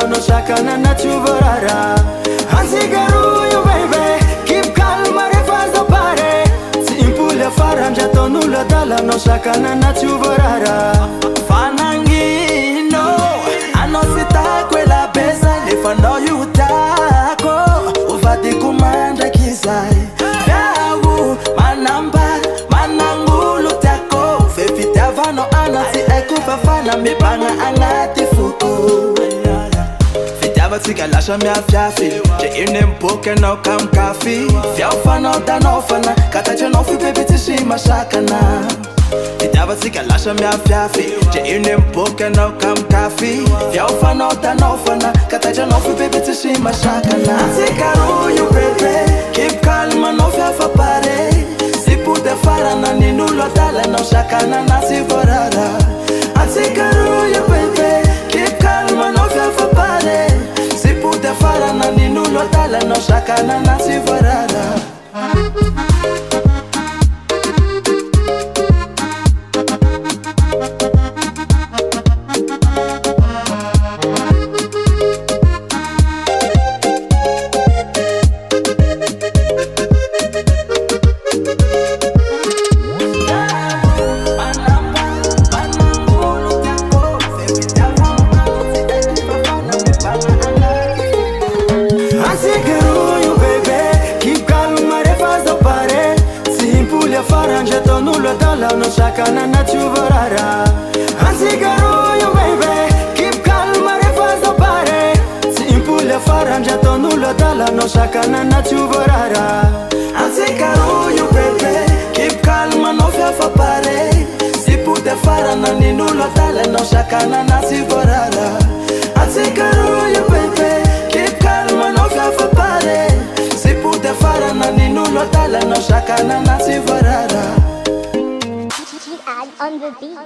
no shakana na chuvarara. Ansigaruyo baby, keep calm refa zapare. Simpule faranja tonula dala no shakana na chuvarara. Fanangino, anosita kwela besa if I know you tako. Ufati kumanda kizai. Yawu manamba manangulu tako. Fefita vano anati ekufa fana mibanga angati fuku. Fitava lasha mia fiafi. Je inem poke no kam kafi. Fiao fana no fana. Kata je no fi baby tishima shakana. Fitava lasha mia fiafi. Je inem poke no kam kafi. Fiao fana no fana. Kata je no fi baby tishima shakana. Ansikaru you baby. Keep calm no fiafa pare. Si pute fara na ninulo dala no shakana na si vorara. Ansikaru you baby. Keep calm no fiafa pare. Si pute fara na ninulo dala no shakana na si vorara. Faranja tonulo dala no shakana na chuvarara. Ansigaruyo baby, keep calm refa zapare. Simpule faranja tonulo dala no shakana na chuvarara. Ansigaruyo baby, keep calm no fiafa pare. Sipute farana ninulo dala no shakana na sivorara. Ansigaruyo baby, keep calm no fiafa pare. Sipute farana ninulo dala no shakana na sivorara. On the beat.